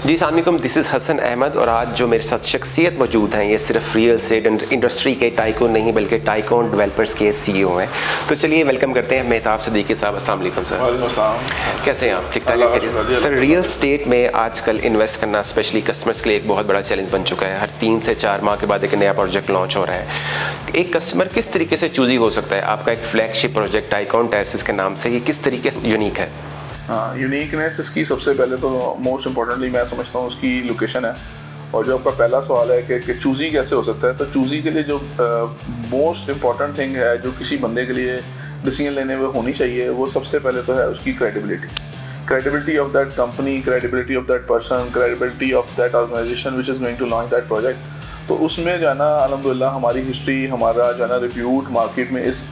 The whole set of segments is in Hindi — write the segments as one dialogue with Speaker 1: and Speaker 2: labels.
Speaker 1: जी अस्सलाम वालेकुम, दिस इज़ हसन अहमद और आज जो मेरे साथ शख्सियत मौजूद हैं ये सिर्फ रियल एस्टेट इंडस्ट्री के टाइकून नहीं बल्कि टाइकून डेवलपर्स के CEO हैं। तो चलिए वेलकम करते हैं मेहताब सिद्दीकी साहब। अस्सलाम वालेकुम सर। कैसे हैं आप? ठीक ठाक हैं सर? रियल एस्टेट में आजकल इन्वेस्ट करना स्पेशली कस्टमर्स के लिए एक बहुत बड़ा चैलेंज बन चुका है। हर 3 से 4 माह के बाद एक नया प्रोजेक्ट लॉन्च हो रहा है। एक कस्टमर किस तरीके से चूजी हो सकता है? आपका एक फ्लैगशिप प्रोजेक्ट टाइकून टैसिस के नाम से, ये किस तरीके से यूनिक है?
Speaker 2: हाँ, यूनिकनेस इसकी सबसे पहले तो मोस्ट इम्पॉर्टेंटली मैं समझता हूँ उसकी लोकेशन है। और जो आपका पहला सवाल है कि चूज़ी कैसे हो सकता है, तो चूज़ी के लिए जो मोस्ट इम्पॉर्टेंट थिंग है जो किसी बंदे के लिए डिसीजन लेने में होनी चाहिए, वो सबसे पहले तो है उसकी credibility of that company, credibility of that person, credibility of that organisation which is going to launch that project. तो उसमें जो है ना अल्हम्दुलिल्लाह हमारी हिस्ट्री, हमारा जो है ना रिप्यूट मार्केट में इस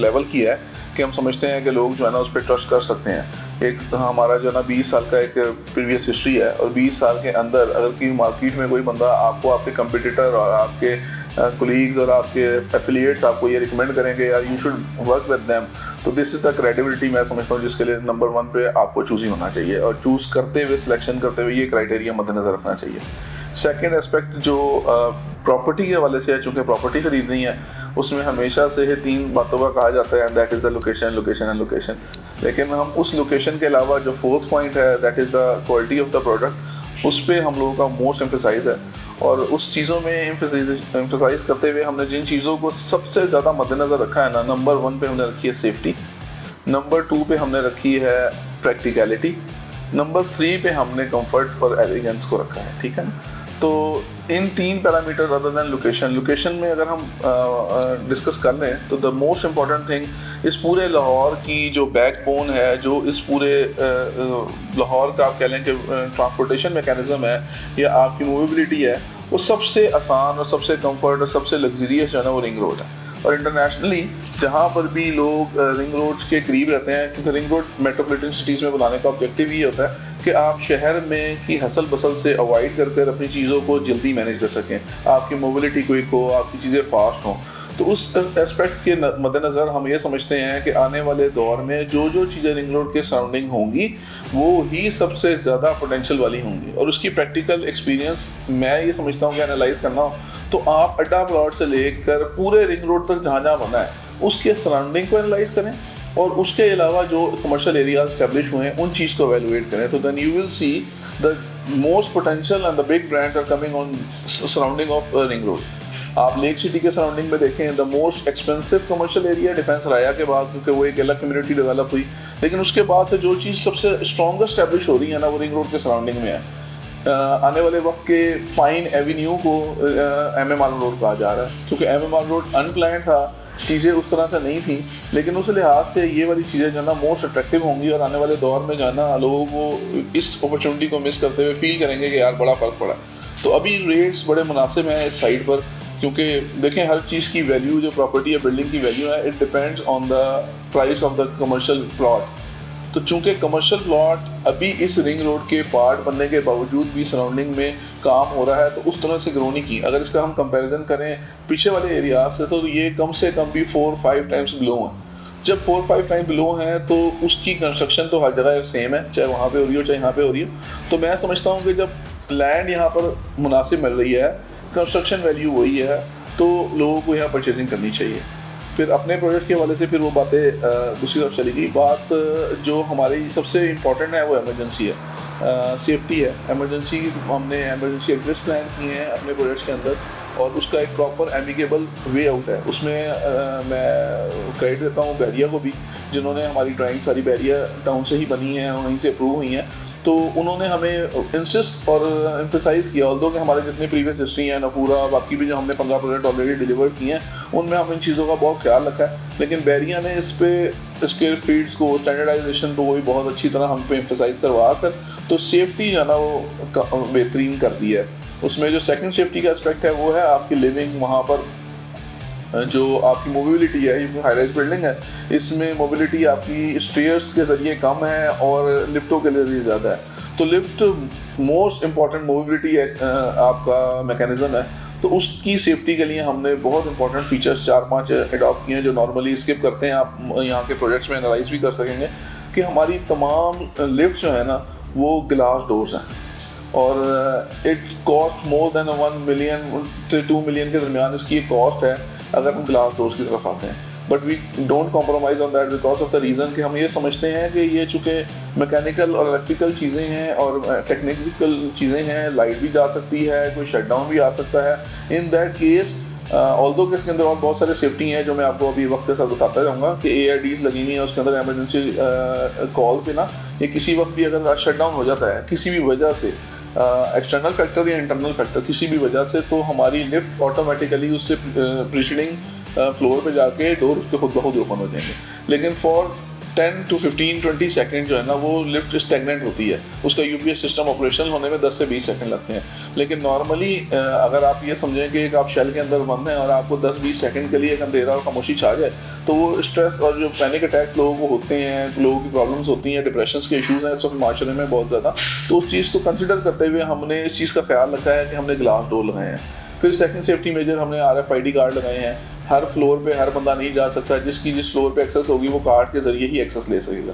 Speaker 2: लेवल की है कि हम समझते हैं कि लोग जो है ना उस पर ट्रस्ट कर सकते हैं। एक हमारा जो है ना 20 साल का एक प्रीवियस हिस्ट्री है और 20 साल के अंदर अगर कि मार्केट में कोई बंदा आपको, आपके कंपटीटर और आपके कोलीग्स और आपके एफिलिएट्स आपको ये रिकमेंड करेंगे यार you should work with them, तो दिस इज़ द क्रेडिबिलिटी मैं समझता हूँ जिसके लिए नंबर 1 पे आपको चूज़िंग होना चाहिए। और चूज़ करते हुए, सिलेक्शन करते हुए ये क्राइटेरिया मद्देनज़र रखना चाहिए। सेकेंड एस्पेक्ट जो प्रॉपर्टी के हवाले से है, चूँकि प्रॉपर्टी खरीदनी है उसमें हमेशा से ही 3 बातों का कहा जाता है, that is the location, location and location. लेकिन हम उस लोकेशन के अलावा जो 4th पॉइंट है that is the quality of the product, उस पर हम लोगों का मोस्ट एम्फेसाइज है। और उस चीज़ों में एम्फेसाइज करते हुए हमने जिन चीज़ों को सबसे ज़्यादा मद्देनज़र रखा है ना, नंबर 1 पे हमने रखी है सेफ्टी, नंबर 2 पे हमने रखी है प्रैक्टिकलिटी, नंबर 3 पे हमने कंफर्ट और एलिगेंस को रखा है। ठीक है ना? तो इन 3 पैरामीटर अदर दैन लोकेशन में अगर हम डिस्कस कर लें तो द मोस्ट इम्पॉर्टेंट थिंग इस पूरे लाहौर की जो बैकबोन है, जो इस पूरे लाहौर का आप कह लें कि ट्रांसपोर्टेशन मैकेनिज़्म है या आपकी मूवेबिलिटी है, वो सबसे आसान और सबसे कंफर्ट और सबसे लग्जरियस जो है ना वो रिंग रोड है। और इंटरनेशनली जहाँ पर भी लोग रिंग रोड्स के करीब रहते हैं, क्योंकि रिंग रोड मेट्रोपॉलिटन सिटीज़ में बनाने का ऑब्जेक्टिव ये होता है कि आप शहर में की हसल बसल से अवॉइड करके अपनी चीज़ों को जल्दी मैनेज कर सकें, आपकी मोबिलिटी क्विक हो, आपकी चीज़ें फास्ट हों। तो उस एस्पेक्ट के मद्देनज़र हम ये समझते हैं कि आने वाले दौर में जो चीज़ें रिंग रोड के सराउंडिंग होंगी वो ही सबसे ज़्यादा पोटेंशियल वाली होंगी। और उसकी प्रैक्टिकल एक्सपीरियंस मैं ये समझता हूँ कि एनालाइज करना हो तो आप अड्डा प्लॉट से लेकर पूरे रिंग रोड तक जहाँ बना है उसके सराउंडिंग को एनालाइज करें और उसके अलावा जो कमर्शियल एरियाज स्टैब्लिश हुए हैं उन चीज़ को एवेलुएट करें। तो then you will see the most potential and the big brands are coming on surrounding of ring road. आप लेक सिटी के सराउंडिंग में देखें, the most expensive commercial area defence Raya के बाद, क्योंकि वो एक अलग कम्युनिटी डेवलप हुई, लेकिन उसके बाद से जो चीज़ सबसे स्ट्रॉन्गेस्ट स्टैब्लिश हो रही है ना वो रिंग रोड के सराउंडिंग में है। आने वाले वक्त के फाइन एवेन्यू को MM रोड कहा जा रहा है, क्योंकि MM रोड अनप्लान्ड था, चीज़ें उस तरह से नहीं थी, लेकिन उस लिहाज से ये वाली चीज़ें जो है ना मोस्ट अट्रैक्टिव होंगी और आने वाले दौर में जो है ना लोगों को इस अपॉर्चुनिटी को मिस करते हुए फील करेंगे कि यार बड़ा फ़र्क पड़ा। तो अभी रेट्स बड़े मुनासिब हैं इस साइड पर, क्योंकि देखें हर चीज़ की वैल्यू, जो प्रॉपर्टी या बिल्डिंग की वैल्यू है, it depends on the price of the commercial plot. तो चूँकि कमर्शियल प्लॉट अभी इस रिंग रोड के पार्ट बनने के बावजूद भी सराउंडिंग में काम हो रहा है, तो उस तरह से ग्रो नहीं की। अगर इसका हम कंपैरिजन करें पीछे वाले एरिया से तो ये कम से कम भी 4-5 टाइम्स बिलो है। जब 4-5 टाइम बिलो हैं तो उसकी कंस्ट्रक्शन तो हर जगह सेम है, चाहे वहाँ पे हो रही हो चाहे यहाँ पे हो रही हो। तो मैं समझता हूँ कि जब लैंड यहाँ पर मुनासिब मिल रही है, कंस्ट्रक्शन वैल्यू वही है, तो लोगों को यहाँ परचेजिंग करनी चाहिए। फिर अपने प्रोजेक्ट के हवाले से फिर वो बातें दूसरी तरफ चली गई। बात जो हमारी सबसे इम्पॉर्टेंट है वो एमरजेंसी है, सेफ्टी है। एमरजेंसी हमने एमरजेंसी एग्जिट प्लान किए हैं अपने प्रोजेक्ट्स के अंदर और उसका एक प्रॉपर एमिकेबल वे आउट है। उसमें मैं क्रेडिट देता हूँ बैरिया को भी, जिन्होंने हमारी ड्राइंग सारी बैरिया टाउन से ही बनी है, वहीं से अप्रूव हुई हैं। तो उन्होंने हमें इंसिस्ट और एम्फेसाइज़ किया, ऑल्दो कि हमारे जितनी प्रीवियस हिस्ट्री है, नफूरा, बाकी भी जो हमने 15 प्रोजेक्ट ऑलरेडी डिलीवर किए हैं, उनमें हमने इन चीज़ों का बहुत ख्याल रखा है। लेकिन बैरिया ने इस पे इसके फील्ड्स को, स्टैंडर्डाइजेशन को भी बहुत अच्छी तरह हम पे एम्फेसाइज़ करवा कर तो सेफ्टी जो है ना वो बेहतरीन कर दी है। उसमें जो सेकंड सेफ्टी का एस्पेक्ट है वो है आपकी लिविंग, वहाँ पर जो आपकी मोबिलिटी है, ये हाई राइज बिल्डिंग है, इसमें मोबिलिटी आपकी स्टेयर्स के ज़रिए कम है और लिफ्टों के लिए ज़्यादा है। तो लिफ्ट मोस्ट इम्पॉर्टेंट मोबिलिटी आपका मैकेनिज़्म है, तो उसकी सेफ्टी के लिए हमने बहुत इंपॉर्टेंट फीचर्स 4-5 अडॉप्ट किए हैं जो नॉर्मली स्किप करते हैं। आप यहाँ के प्रोजेक्ट्स में एनालाइज भी कर सकेंगे कि हमारी तमाम लिफ्ट जो है ना वो ग्लास डोर्स हैं। और it cost more than 1 million से 2 मिलियन के दरमियान इसकी कॉस्ट है अगर हम ग्लास डोर्स की तरफ आते हैं। But we don't compromise on that because of the reason कि हम ये समझते हैं कि ये चूँकि मैकेनिकल और इलेक्ट्रिकल चीज़ें हैं और टेक्निकल चीज़ें हैं, लाइट भी जा सकती है, कोई शटडाउन भी आ सकता है। इन दैट केस ऑल्दो के इसके अंदर और बहुत सारे सेफ्टी हैं जो मैं आपको अभी वक्त के साथ बताता जाऊँगा कि AIDs लगी हुई हैं उसके अंदर एमरजेंसी कॉल पे ना, ये किसी वक्त भी अगर शट डाउन हो जाता है किसी भी वजह से, एक्सटर्नल फैक्टर या इंटरनल फैक्टर किसी भी वजह से, तो हमारी लिफ्ट ऑटोमेटिकली उससे प्रीसीडिंग फ्लोर पे जाके डोर उसके खुद ब खुद ओपन हो जाएंगे। लेकिन फॉर 10 to 15-20 सेकंड जो है ना वो लिफ्ट स्टैग्नेंट होती है, उसका UPS सिस्टम ऑपरेशनल होने में 10 से 20 सेकंड लगते हैं। लेकिन नॉर्मली अगर आप ये समझें कि एक आप शेल के अंदर बंद हैं और आपको 10-20 सेकंड के लिए एक अंधेरा और खामोशी छा जाए, तो वो स्ट्रेस और जो पैनिक अटैक्स लोगों को होते हैं, लोगों की प्रॉब्लम्स होती हैं, डिप्रेशन के इशूज़ हैं इस वक्त माशरे में बहुत ज़्यादा, तो उस चीज़ को कंसिडर करते हुए हमने इस चीज़ का ख्याल रखा है कि हमने ग्लास डोर लगाए हैं। फिर सेकंड सेफ्टी मेजर हमने RFID कार्ड लगाए हैं। हर फ्लोर पे हर बंदा नहीं जा सकता, जिसकी जिस फ्लोर पे एक्सेस होगी वो कार्ड के ज़रिए ही एक्सेस ले सकेगा,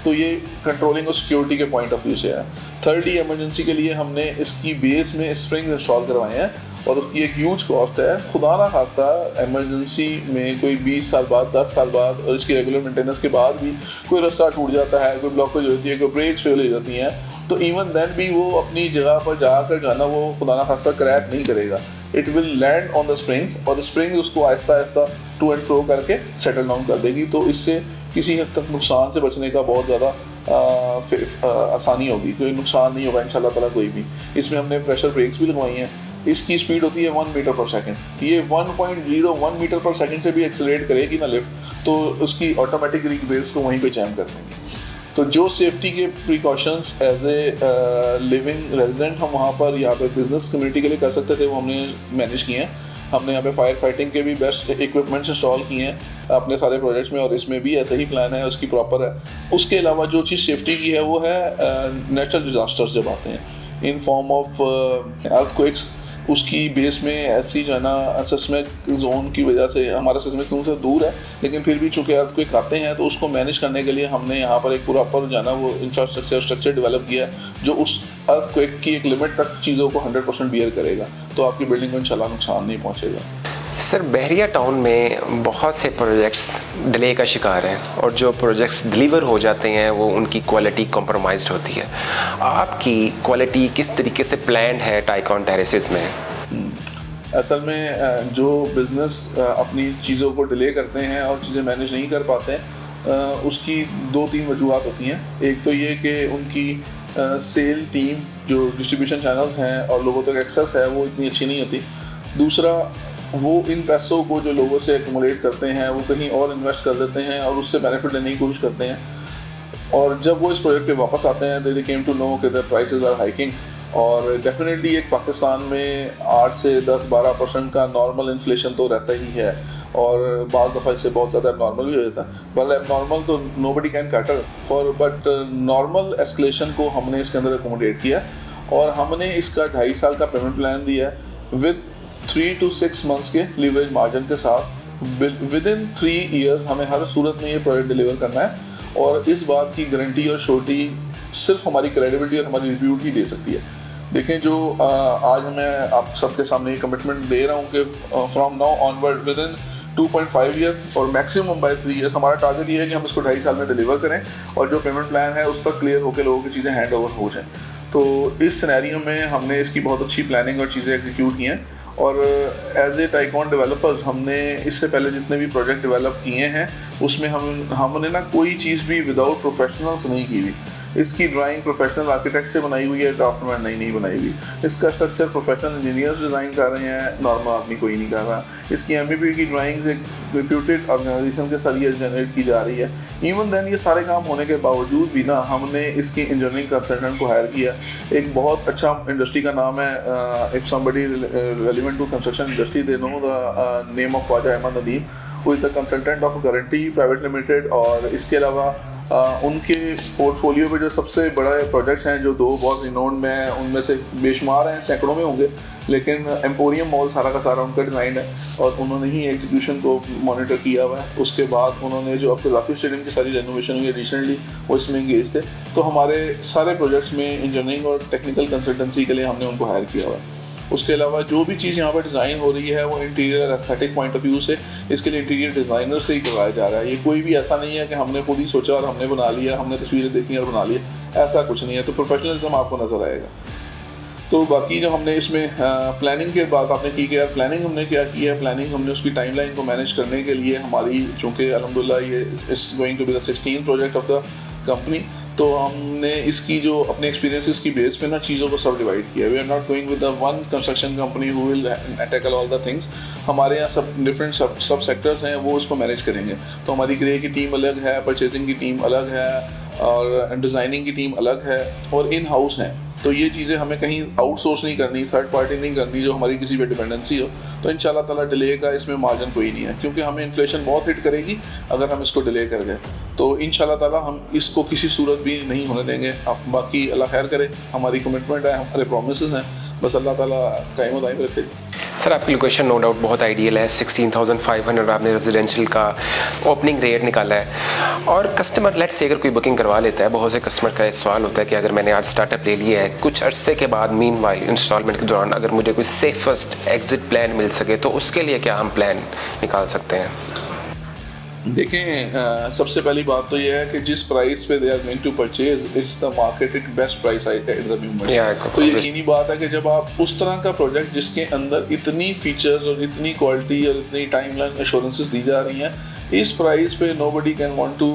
Speaker 2: तो ये कंट्रोलिंग और सिक्योरिटी के पॉइंट ऑफ व्यू से है। thirdly, इमरजेंसी के लिए हमने इसकी बेस में स्प्रिंग इंस्टॉल करवाए हैं और उसकी एक ह्यूज कॉस्ट है। खुदा ना खास्ता इमरजेंसी में कोई 20 साल बाद, 10 साल बाद और इसकी रेगुलर मेंटेनेंस के बाद भी कोई रास्ता टूट जाता है, कोई ब्लॉकेज होती है, कोई ब्रेक फेल हो जाती हैं, तो इवन देन भी वो अपनी जगह पर जाकर जो है ना वो खुदा ना खास्ता क्रैक नहीं करेगा। It will land on the springs और स्प्रिंग उसको Aahista Aahista to and fro करके सेटल डाउन कर देगी, तो इससे किसी हद तक नुकसान से बचने का बहुत ज़्यादा आसानी होगी, कोई नुकसान नहीं होगा इंशाल्लाह ताला कोई भी। इसमें हमने प्रेशर ब्रेक्स भी लगवाई हैं। इसकी स्पीड होती है 1 मीटर पर सेकंड। ये 1.01 मीटर पर सेकंड से भी एक्सेलरेट करेगी ना लिफ्ट, तो उसकी ऑटोमेटिक ब्रेक्स को वहीं पे जैम कर देंगे। तो जो सेफ्टी के precautions as a living resident हम वहाँ पर यहाँ पे बिजनेस कम्युनिटी के लिए कर सकते थे वो हमने मैनेज किए हैं। हमने यहाँ पे फायर फाइटिंग के भी बेस्ट इक्विपमेंट्स इंस्टॉल किए हैं अपने सारे प्रोजेक्ट्स में और इसमें भी ऐसे ही प्लान है, उसकी प्रॉपर है। उसके अलावा जो चीज़ सेफ्टी की है वो है नेचुरल डिजास्टर्स जब आते हैं इन फॉर्म ऑफ अर्थक्वेक्स, उसकी बेस में ऐसी जो है ना असेसमेंट जोन की वजह से हमारा असेसमेंट जोन से दूर है, लेकिन फिर भी चूँकि अर्थक्वेक आते हैं तो उसको मैनेज करने के लिए हमने यहाँ पर एक प्रॉपर जो है ना वो स्ट्रक्चर डेवलप किया है जो उस अर्थक्वेक की एक लिमिट तक चीज़ों को 100% बियर करेगा, तो आपकी बिल्डिंग को इंशाल्लाह नुकसान नहीं पहुँचेगा।
Speaker 1: सर, बहरिया टाउन में बहुत से प्रोजेक्ट्स डिले का शिकार हैं और जो प्रोजेक्ट्स डिलीवर हो जाते हैं वो उनकी क्वालिटी कॉम्प्रोमाइज़्ड होती है। आपकी क्वालिटी किस तरीके से प्लान्ड है टाइकॉन टेरेसेस में?
Speaker 2: असल में जो बिज़नेस अपनी चीज़ों को डिले करते हैं और चीज़ें मैनेज नहीं कर पाते हैं उसकी 2-3 वजूहत होती हैं। एक तो ये कि उनकी सेल टीम जो डिस्ट्रीब्यूशन चैनल्स हैं और लोगों तक एक्सेस है वो इतनी अच्छी नहीं होती। दूसरा, वो इन पैसों को जो लोगों से एक्यूमुलेट करते हैं वो कहीं और इन्वेस्ट कर देते हैं और उससे बेनिफिट लेने की कोशिश करते हैं, और जब वो इस प्रोजेक्ट पे वापस आते हैं दे केम टू नो कि द प्राइसेस आर हाइकिंग। और डेफिनेटली एक पाकिस्तान में 8 से 10-12% का नॉर्मल इन्फ्लेशन तो रहता ही है और बाद दफ़ा इससे बहुत ज़्यादा एबनॉर्मल भी हो जाता है। वेल एबनॉर्मल तो nobody can cater for, but normal escalation को हमने इसके अंदर अकोमोडेट किया और हमने इसका 2.5 साल का पेमेंट प्लान दिया विद 3 to 6 मंथ्स के लीवरेज मार्जिन के साथ। विद इन 3 ईयर्स हमें हर सूरत में ये प्रोजेक्ट डिलीवर करना है और इस बात की गारंटी और श्योरिटी सिर्फ हमारी क्रेडिबिलिटी और हमारी रिव्यू ही दे सकती है। देखें, जो आज मैं आप सबके सामने ये कमिटमेंट दे रहा हूँ कि from now onward with in 2.5 year और मैक्सिमम बाय 3 ईयर्स हमारा टारगेट ये है कि हम इसको 2.5 साल में डिलीवर करें और जो पेमेंट प्लान है उस तक क्लियर होकर लोगों की चीज़ें हैंड ओवर हो जाएँ। तो इस सिनेरियो में हमने इसकी बहुत अच्छी प्लानिंग और चीज़ें एग्जीक्यूट की हैं और एज ए टाइकॉन डेवलपर्स हमने इससे पहले जितने भी प्रोजेक्ट डेवलप किए हैं उसमें हमने ना कोई चीज़ भी विदाउट प्रोफेशनल्स नहीं की हुई। इसकी ड्राइंग प्रोफेशनल आर्किटेक्ट से बनाई हुई है, ड्राफ्टमैन नहीं बनाई हुई। इसका स्ट्रक्चर प्रोफेशनल इंजीनियर्स डिज़ाइन कर रहे हैं, नॉर्मल आदमी कोई नहीं कर रहा। इसकी MEP की ड्राइंग्स एक रिप्यूटेड ऑर्गेनाइजेशन के जरिए जनरेट की जा रही है। इवन देन ये सारे काम होने के बावजूद भी ना हमने इसकी इंजीनियरिंग कंसल्टेंट को हायर किया। एक बहुत अच्छा इंडस्ट्री का नाम है, if somebody relevant to construction industry they know the name of Khwaja Ahmad Nadeem, who is the consultant of guarantee private limited. और इसके अलावा उनके पोर्टफोलियो पे जो सबसे बड़ा प्रोजेक्ट्स हैं, जो 2 बहुत रिनोन्ड में उनमें से बेशुमार हैं, सैकड़ों में होंगे, लेकिन एम्पोरियम मॉल सारा का सारा उनका डिज़ाइन है और उन्होंने ही एग्जीक्यूशन को मॉनिटर किया हुआ है। उसके बाद उन्होंने जो अब कज़ाफ़ी स्टेडियम की सारी रेनोवेशन हुई है रिसेंटली, वो इसमें इंगेज थे। तो हमारे सारे प्रोजेक्ट्स में इंजीनियरिंग और टेक्निकल कंसल्टेंसी के लिए हमने उनको हायर किया हुआ है। उसके अलावा जो भी चीज़ यहाँ पर डिज़ाइन हो रही है वो interior aesthetic point of view से इसके लिए इंटीरियर डिज़ाइनर से ही करवाया जा रहा है। ये कोई भी ऐसा नहीं है कि हमने खुद ही सोचा और हमने बना लिया, हमने तस्वीरें देखी और बना लिया, ऐसा कुछ नहीं है। तो प्रोफेशनलिज्म आपको नज़र आएगा। तो बाकी जो हमने इसमें प्लानिंग के बाद आपने की क्या प्लानिंग हमने क्या की है, प्लानिंग हमने उसकी टाइमलाइन को मैनेज करने के लिए हमारी, चूँकि अल्हम्दुलिल्लाह ये is going to be the 16th project of the company, तो हमने इसकी जो अपने एक्सपीरियंसेस की बेस पे ना चीज़ों को सब डिवाइड किया। We are not going with the one construction company who will tackle all the things. हमारे यहाँ सब डिफरेंट सब सेक्टर्स हैं, वो उसको मैनेज करेंगे। तो हमारी ग्रे की टीम अलग है, परचेजिंग की टीम अलग है और डिज़ाइनिंग की टीम अलग है और इन हाउस हैं। तो ये चीज़ें हमें कहीं आउटसोर्स नहीं करनी, थर्ड पार्टी नहीं करनी जो हमारी किसी पे डिपेंडेंसी हो। तो इंशाल्लाह ताला डिले का इसमें मार्जिन कोई नहीं है, क्योंकि हमें इन्फ्लेशन बहुत हिट करेगी अगर हम इसको डिले कर गए। तो इंशाल्लाह ताला हम इसको किसी सूरत भी नहीं होने देंगे। अब बाकी अल्लाह खैर करे, हमारी कमिटमेंट है, हमारे प्रोमिसेस हैं, बस अल्लाह ताला कायम दायम रखे।
Speaker 1: सर आपकी लोकेशन नो डाउट बहुत आइडियल है, 16,500 आपने रेजिडेंशियल का ओपनिंग रेट निकाला है। और कस्टमर लेट्स से अगर कोई बुकिंग करवा लेता है, बहुत से कस्टमर का सवाल होता है कि अगर मैंने आज स्टार्टअप ले लिया है, कुछ अरसे के बाद मीनवाइल इंस्टॉलमेंट के दौरान अगर मुझे कोई सेफेस्ट एग्जिट प्लान मिल सके, तो उसके लिए क्या हम प्लान निकाल सकते हैं?
Speaker 2: देखें, सबसे पहली बात तो ये है कि जिस प्राइस पे they are going to purchase it's the marketed best price at the moment. तो यकीनी बात है कि जब आप उस तरह का प्रोजेक्ट जिसके अंदर इतनी फीचर्स और इतनी क्वालिटी और इतनी टाइमलाइन एश्योरेंसेस दी जा रही हैं, इस प्राइस पे नोबडी कैन वांट टू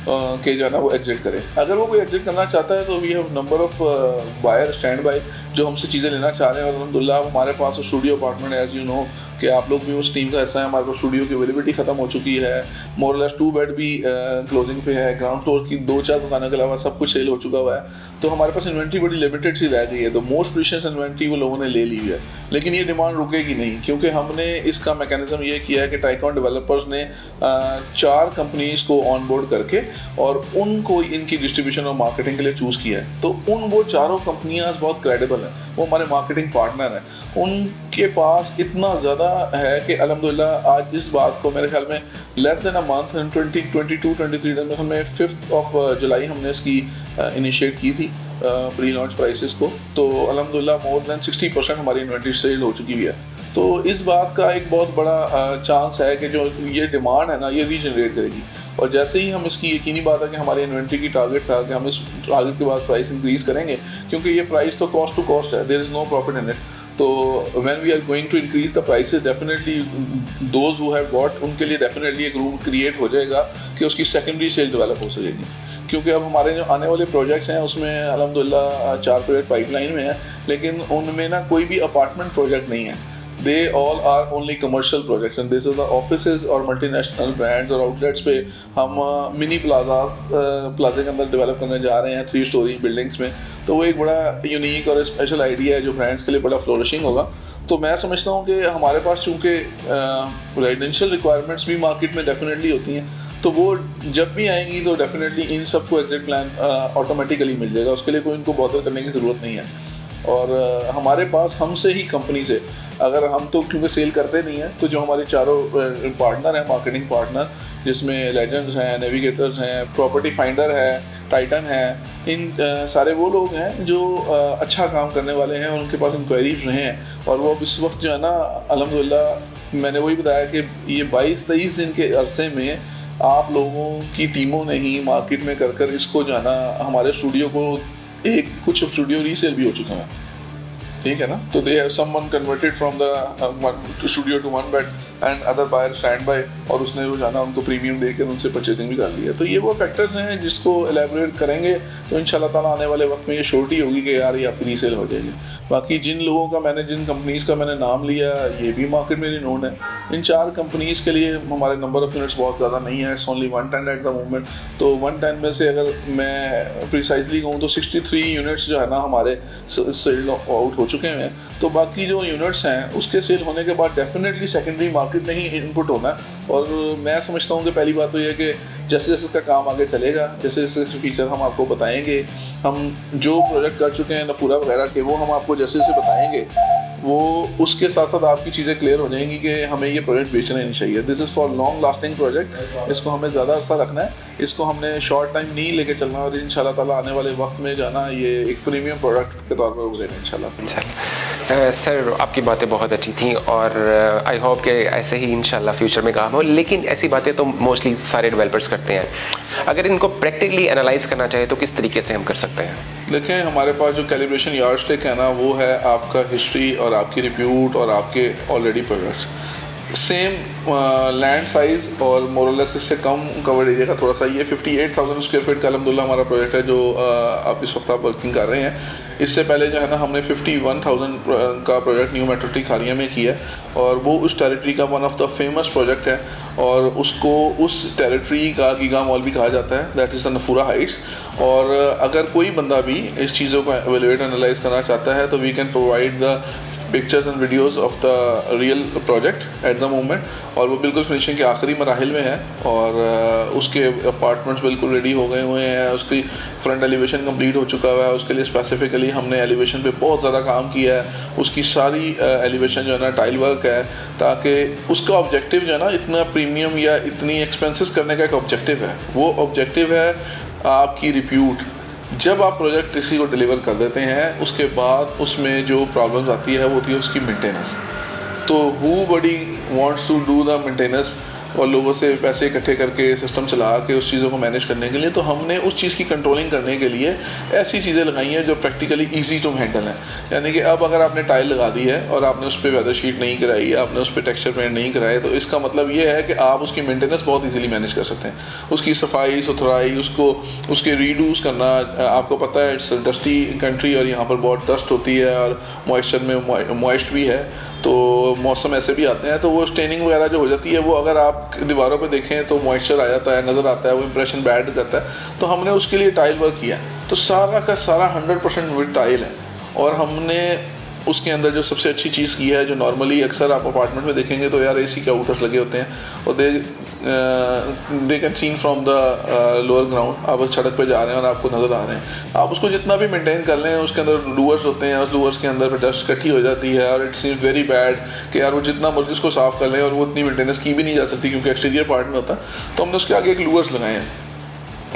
Speaker 2: के जो है ना वो एग्जिट करे। अगर वो कोई एग्जिट करना चाहता है तो we have number of buyer stand by जो हमसे चीज़ें लेना चाह रहे हैं। और अल्हम्दुलिल्लाह हमारे पास studio apartment as you know कि आप लोग भी उस टीम का हिस्सा है। हमारे पास स्टूडियो की अवेलेबिलिटी खत्म हो चुकी है, मोर लेस 2 बेड भी क्लोजिंग पे है, ग्राउंड फ्लोर की 2-4 दुकानों के अलावा सब कुछ सेल हो चुका हुआ है। तो हमारे पास इन्वेंट्री बड़ी लिमिटेड सी रह गई है, तो मोस्ट प्रीशियस इन्वेंट्री वो लोगों ने ले ली है। लेकिन ये डिमांड रुकेगी नहीं, क्योंकि हमने इसका मैकेनिज्म ये किया है कि टाइकॉन डेवलपर्स ने 4 कंपनीज को ऑन बोर्ड करके और उनको इनकी डिस्ट्रीब्यूशन और मार्केटिंग के लिए चूज़ किया है। तो वो चारों कंपनियाँ बहुत क्रेडिबल हैं, वो हमारे मार्केटिंग पार्टनर हैं। उनके पास इतना ज़्यादा है कि अल्हम्दुलिल्लाह आज इस बात को मेरे ख्याल में लेस देन अ मंथ 2022-23 में हमें 5 जुलाई हमने इसकी इनिशिएट की थी प्री लॉन्च प्राइसेस को। तो अल्हम्दुलिल्लाह मोर देन 60% हमारी इन्वेंट्री सेल हो चुकी है। तो इस बात का एक बहुत बड़ा चांस है कि जो ये डिमांड है ना ये रीजनरेट करेगी। और जैसे ही हम इसकी, यकीनी बात है कि हमारी इन्वेंट्री की टारगेट था कि हम इस टारगेट के बाद प्राइस इंक्रीज़ करेंगे, क्योंकि ये प्राइस तो कॉस्ट टू कॉस्ट है, there is no profit in it. तो when we are going to increase the prices, definitely those who have got उनके लिए डेफिनेटली एक रूम क्रिएट हो जाएगा कि उसकी सेकेंडरी सेल डेवलप हो सकेगी। क्योंकि अब हमारे जो आने वाले प्रोजेक्ट्स हैं उसमें अल्हम्दुलिल्लाह 4 प्रोजेक्ट पाइपलाइन में है, लेकिन उनमें ना कोई भी अपार्टमेंट प्रोजेक्ट नहीं है। They all are only commercial projects and this is the offices और multinational brands और outlets पे हम मिनी प्लाजे के अंदर डेवलप करने जा रहे हैं 3 स्टोरी बिल्डिंग्स में। तो वो एक बड़ा यूनिक और स्पेशल आइडिया है जो ब्रांड्स के लिए बड़ा फ्लोरिशिंग होगा। तो मैं समझता हूँ कि हमारे पास चूँकि रेजिडेंशियल रिक्वायरमेंट्स भी मार्केट में डेफिनेटली होती हैं, तो वो जब भी आएंगी तो डेफिनेटली इन सबको एग्जिट प्लान ऑटोमेटिकली मिल जाएगा, उसके लिए कोई इनको बॉदर करने की ज़रूरत नहीं है। और हमारे पास हमसे ही कंपनी से, अगर हम तो क्योंकि सेल करते नहीं हैं, तो जो हमारे चारों पार्टनर हैं मार्केटिंग पार्टनर, जिसमें लेजेंड्स हैं, नेविगेटर्स हैं, प्रॉपर्टी फाइंडर है, टाइटन है, इन सारे वो लोग हैं जो अच्छा काम करने वाले हैं, उनके पास इंक्वायरीज रहे हैं। और वो इस वक्त जो है ना अल्हम्दुलिल्लाह मैंने वही बताया कि ये 22-23 दिन के अरसे में आप लोगों की टीमों ने ही मार्केट में कर इसको जो है ना हमारे स्टूडियो को कुछ स्टूडियो रीसेल भी हो चुके हैं, ठीक है ना। तो they have someone converted from the studio to 1 bed and other buyer stand by, और उसने जो जाना उनको प्रीमियम देकर उनसे परचेजिंग भी कर ली है। तो ये वो फैक्टर्स हैं जिसको एलेबोरेट करेंगे तो इंशाल्लाह ताला आने वाले वक्त में ये श्योरिटी होगी कि यार ये आपकी रीसेल हो जाएगी। बाकी जिन लोगों का मैंने, जिन कंपनीज़ का मैंने नाम लिया, ये भी मार्केट में रिनोन है। इन 4 कंपनीज़ के लिए हमारे नंबर ऑफ़ यूनिट्स बहुत ज़्यादा नहीं है, it's only 110 eight the moment. तो 110 में से अगर मैं प्रिसाइजली कहूँ तो 63 यूनिट्स जो है ना हमारे सेल आउट हो चुके हैं। तो बाकी जो यूनिट्स हैं उसके सेल होने के बाद डेफिनेटली सेकेंडरी मार्केट में ही इनपुट होना है। और मैं समझता हूँ कि पहली बात तो ये है कि जैसे जैसे इसका काम आगे चलेगा, जैसे जैसे फीचर हम आपको बताएंगे, हम जो प्रोजेक्ट कर चुके हैं नफूरा वगैरह के, वो हम आपको जैसे जैसे बताएंगे, वो उसके साथ साथ आपकी चीज़ें क्लियर हो जाएंगी कि हमें ये प्रोजेक्ट बेचना नहीं चाहिए। This is for long lasting project, इसको हमें ज़्यादा अर्सा रखना है, इसको हमने शॉर्ट टाइम नहीं लेके चलना, और इंशाल्लाह ताला आने वाले वक्त में जाना ये एक प्रीमियम प्रोडक्ट के तौर पर उभरेगा इंशाल्लाह।
Speaker 1: सर आपकी बातें बहुत अच्छी थी और आई होप कि ऐसे ही इंशाल्लाह फ्यूचर में काम हो, लेकिन ऐसी बातें तो मोस्टली सारे डेवलपर्स करते हैं। अगर इनको प्रैक्टिकली एनालाइज करना चाहे तो किस तरीके से हम कर सकते हैं?
Speaker 2: देखें, हमारे पास जो कैलिब्रेशन यार्डस्टिक है ना, वो है आपका हिस्ट्री और आपकी रिप्यूट और आपके already projects. Same land size और मोरलेस इससे कम कवर्ड एरिया का थोड़ा सा, ये 58,000 स्क्वायर फीट का अल्हम्दुलिल्लाह हमारा प्रोजेक्ट है जो आप इस वक्त आप वर्किंग कर रहे हैं। इससे पहले जो है ना हमने 51,000 का प्रोजेक्ट न्यू मेट्रो सिटी खारिया में किया, और वो उस टेरिटरी का one of the famous project है, और उसको उस टेरिटरी का गीगा मॉल भी कहा जाता है, दैट इज़ द नफूरा हाइट्स। और अगर कोई बंदा भी इस चीज़ों को एवेलुएट एनालाइज करना चाहता है तो we can provide the pictures and videos of the real project at the moment, और वो बिल्कुल फिनिशिंग के आखिरी मराहिल में है, और उसके अपार्टमेंट्स बिल्कुल रेडी हो गए हुए हैं, उसकी फ्रंट एलिवेशन कंप्लीट हो चुका हुआ है। उसके लिए स्पेसिफिकली हमने एलिवेशन पे बहुत ज़्यादा काम किया है, उसकी सारी एलिवेशन जो है ना टाइल वर्क है, ताकि उसका ऑब्जेक्टिव जो है ना इतना प्रीमियम या इतनी एक्सपेंसेस करने का एक ऑब्जेक्टिव है, वो ऑब्जेक्टिव है आपकी रिप्यूट। जब आप प्रोजेक्ट किसी को डिलीवर कर देते हैं, उसके बाद उसमें जो प्रॉब्लम्स आती है वो होती है उसकी मेंटेनेंस। तो who body wants to do the maintenance, और लोगों से पैसे इकट्ठे करके सिस्टम चला के उस चीज़ों को मैनेज करने के लिए, तो हमने उस चीज़ की कंट्रोलिंग करने के लिए ऐसी चीज़ें लगाई हैं जो प्रैक्टिकली इजी टू हैंडल हैं। यानी कि अब अगर आपने टाइल लगा दी है और आपने उस पर वेदर शीट नहीं कराई है, आपने उस पर टेक्सचर पेंट नहीं कराए, तो इसका मतलब ये है कि आप उसकी मेंटेनेंस बहुत ईजीली मैनेज कर सकते हैं। उसकी सफाई सुथराई, उसके रीडूस करना, आपको पता है इट्स डस्टी कंट्री और यहाँ पर बहुत डस्ट होती है और मॉइस्चर में मॉइस्ट भी है, तो मौसम ऐसे भी आते हैं, तो वो स्टेनिंग वगैरह जो हो जाती है वो अगर आप दीवारों पे देखें तो मॉइस्चर आ जाता है, नज़र आता है, वो इंप्रेशन बैड करता है। तो हमने उसके लिए टाइल वर्क किया, तो सारा का सारा 100% विद टाइल है, और हमने उसके अंदर जो सबसे अच्छी चीज़ की है, जो नॉर्मली अक्सर आप अपार्टमेंट में देखेंगे तो यार एसी के आउटर्स लगे होते हैं, और they can seen from the lower ground. आप सड़क पे जा रहे हैं और आपको नज़र आ रहे हैं, आप उसको जितना भी मेंटेन कर लें, उसके अंदर लूअर्स होते हैं, उस लूअर्स के अंदर डस्ट इकट्ठी हो जाती है, और इट सीम्स वेरी बैड कि यार वो जितना मर्जी उसको साफ़ कर लें और वो उतनी मेंटेनेंस की भी नहीं जा सकती क्योंकि एक्सटीरियर पार्ट में होता है। तो हमने उसके आगे एक लूअर्स लगाए हैं,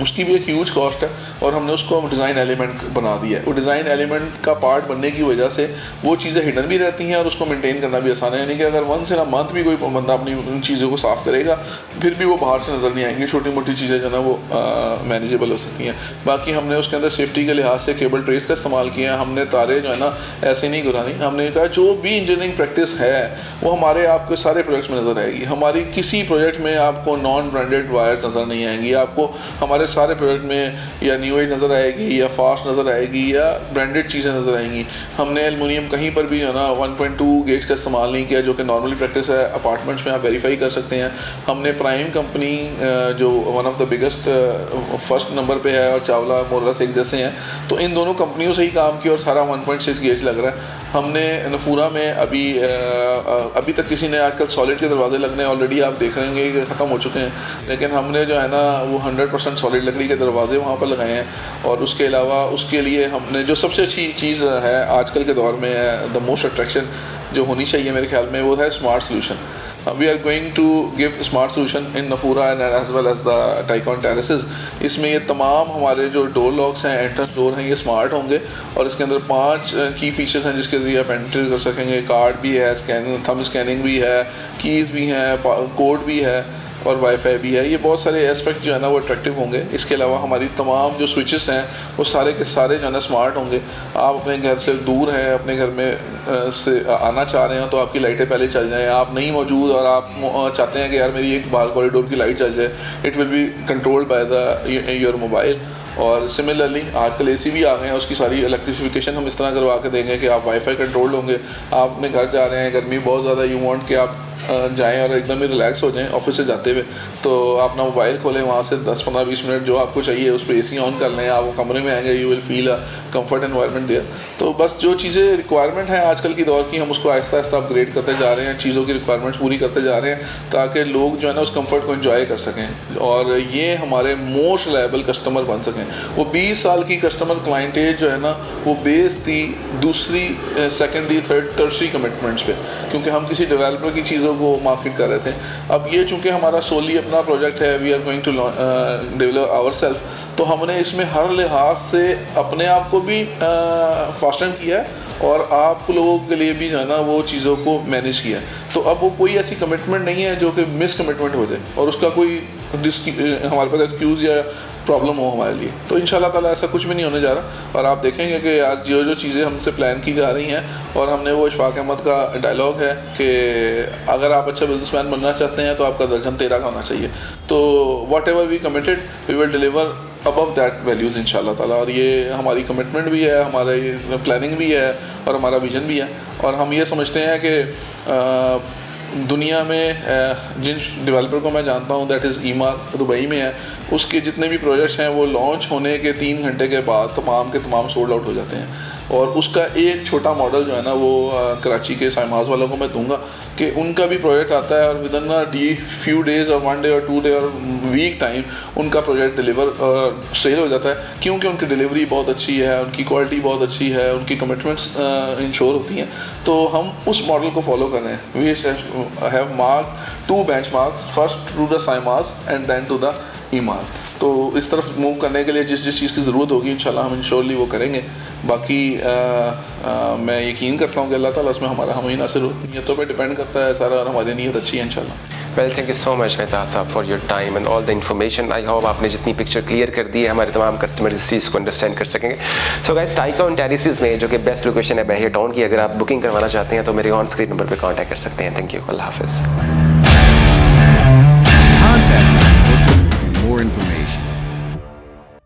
Speaker 2: उसकी भी एक ह्यूज कॉस्ट है, और हमने उसको डिज़ाइन एलिमेंट बना दिया है। वो डिज़ाइन एलिमेंट का पार्ट बनने की वजह से वो चीज़ें हिडन भी रहती हैं और उसको मेंटेन करना भी आसान है। यानी कि अगर वंस इन अ मंथ भी कोई बंदा अपनी उन चीज़ों को साफ़ करेगा, फिर भी वो बाहर से नज़र नहीं आएंगी, छोटी मोटी चीज़ें जो ना वो मैनेजेबल हो सकती हैं। बाकी हमने उसके अंदर सेफ्टी के लिहाज से केबल ट्रेस का इस्तेमाल किया है, हमने तारे जो है ना ऐसे नहीं घुरानी। हमने कहा जो भी इंजीनियरिंग प्रैक्टिस है वो हमारे आपके सारे प्रोजेक्ट्स में नज़र आएगी। हमारी किसी प्रोजेक्ट में आपको नॉन ब्रांडेड वायर नज़र नहीं आएंगी, आपको हमारे सारे प्रोजेक्ट में या न्यू एज नज़र आएगी, या फास्ट नज़र आएगी, या ब्रांडेड चीज़ें नज़र आएंगी। हमने एल्युमिनियम कहीं पर भी है ना 1.2 गेज का इस्तेमाल नहीं किया, जो कि नॉर्मली प्रैक्टिस है, अपार्टमेंट्स में आप वेरीफाई कर सकते हैं। हमने प्राइम कंपनी जो one of the biggest first number पे है, और चावला मोरलेस एक जैसे हैं, तो इन दोनों कंपनियों से ही काम किया और सारा 1.6 गेज लग रहा है। हमने नफूरा में अभी तक किसी ने आजकल सॉलिड के दरवाजे लगने ऑलरेडी आप देख रहे होंगे कि ख़त्म हो चुके हैं, लेकिन हमने जो है ना वो 100% सॉलिड लकड़ी के दरवाजे वहाँ पर लगाए हैं। और उसके अलावा उसके लिए हमने जो सबसे अच्छी चीज़ है आजकल के दौर में, द मोस्ट अट्रैक्शन जो होनी चाहिए मेरे ख्याल में, वो है smart solution. We are going to give smart solution in Nafura and as well as the Tycoon terraces। इसमें ये तमाम हमारे जो डोर लॉक्स हैं, एंट्रेंस डोर हैं, ये स्मार्ट होंगे, और इसके अंदर 5 की फीचर्स हैं जिसके ज़रिए आप एंट्री कर सकेंगे। कार्ड भी है, स्कैनिंग थंब स्कैनिंग भी है, कीज़ भी हैं, कोड भी है, और वाईफाई भी है। ये बहुत सारे एस्पेक्ट जो है ना वो अट्रैक्टिव होंगे। इसके अलावा हमारी तमाम जो स्विचेस हैं वो सारे के सारे जो है ना स्मार्ट होंगे। आप अपने घर से दूर हैं, अपने घर में से आना चाह रहे हैं तो आपकी लाइटें पहले चल जाएँ। आप नहीं मौजूद और आप चाहते हैं कि यार मेरी एक बाहर कॉरिडोर की लाइट चल जाए, it will be controlled by the your mobile. और सिमिलरली आजकल एसी भी आ गए हैं, उसकी सारी इलेक्ट्रिफिकेशन हम इस तरह करवा के देंगे कि आप वाईफाई कंट्रोल्ड होंगे। आप अपने घर जा रहे हैं, गर्मी बहुत ज़्यादा, यू वांट कि आप जाएं और एकदम ही रिलैक्स हो जाएं ऑफिस से जाते हुए, तो अपना मोबाइल खोलें, वहाँ से 10-15-20 मिनट जो आपको चाहिए उस पर AC ऑन कर लें, आप वो कमरे में आएंगे, you will feel a comfort environment there. तो बस जो चीज़ें रिक्वायरमेंट है आजकल की दौर की, हम उसको आहिस्ता आहिस्ता अपग्रेड करते जा रहे हैं, चीज़ों की रिक्वायरमेंट्स पूरी करते जा रहे हैं ताकि लोग जो है ना उस कंफर्ट को एंजॉय कर सकें और ये हमारे मोस्ट रिलायबल कस्टमर बन सकें। वो 20 साल की कस्टमर क्लाइंटेज जो है ना वो बेस थी दूसरी, सेकेंडरी, थर्ड, टर्सरी कमिटमेंट्स पे, क्योंकि हम किसी डेवलपर की चीज़ों को मार्केट कर रहे थे। अब ये चूँकि हमारा सोली अपना प्रोजेक्ट है, we are going to develop ourselves, तो हमने इसमें हर लिहाज से अपने आप को भी फास्टन किया है और आप लोगों के लिए भी जो है ना वो चीज़ों को मैनेज किया है। तो अब वो कोई ऐसी कमिटमेंट नहीं है जो कि मिस कमिटमेंट हो जाए और उसका कोई हमारे पास एक्सक्यूज़ या प्रॉब्लम हो हमारे लिए। तो इंशाल्लाह ताला ऐसा कुछ भी नहीं होने जा रहा और आप देखेंगे कि आज जो चीज़ें हमसे प्लान की जा रही हैं, और हमने वो इशफाक अहमद का डायलॉग है कि अगर आप अच्छा बिजनेसमैन बनना चाहते हैं तो आपका दर्जन 13 का होना चाहिए। तो whatever we committed we will deliver above that values इंशाल्लाह ताला, और ये हमारी कमिटमेंट भी है, हमारी प्लानिंग भी है और हमारा विजन भी है। और हम ये समझते हैं कि दुनिया में जिन डेवलपर को मैं जानता हूँ दैट इज़ ईमार, दुबई में है, उसके जितने भी प्रोजेक्ट्स हैं वो लॉन्च होने के 3 घंटे के बाद तमाम के तमाम सोल्ड आउट हो जाते हैं। और उसका एक छोटा मॉडल जो है ना वो कराची के साइमाज वालों को मैं दूंगा कि उनका भी प्रोजेक्ट आता है और विद इन फ्यू डेज़ और 1 डे और 2 डे और वीक टाइम उनका प्रोजेक्ट डिलीवर सेल हो जाता है, क्योंकि उनकी डिलीवरी बहुत अच्छी है, उनकी क्वालिटी बहुत अच्छी है, उनकी कमिटमेंट्स इंश्योर होती हैं। तो हम उस मॉडल को फॉलो कर रहे हैं। We have mark 2 benchmarks, first to the Simaz and then to the Emaar. तो इस तरफ मूव करने के लिए जिस चीज़ की ज़रूरत होगी इंशाल्लाह हम इंश्योरली वो करेंगे। बाकी मैं यकीन करता हूँ कि अल्लाह ताला इसमें हमारा हम ही नासिर हो, नीयतों पे डिपेंड करता है सारा, और हमारी नीयत अच्छी है इंशाल्लाह।
Speaker 1: Well, thank you so much Mehtab sahab for your time and all the information. I hope आपने जितनी पिक्चर क्लियर कर दी है हमारे तमाम कस्टमर इस चीज़ को अंडरस्टैंड कर सकेंगे। सो गाइस, टाइकोन टेरेसेस में जो कि बेस्ट लोकेशन है बहिया टाउन की, अगर आप बुकिंग करवाना चाहते हैं तो मेरे ऑन स्क्रीन नंबर पर कॉन्टैक्ट कर सकते हैं। थैंक यू, अल्लाह हाफिज़।
Speaker 3: Contact us for more information.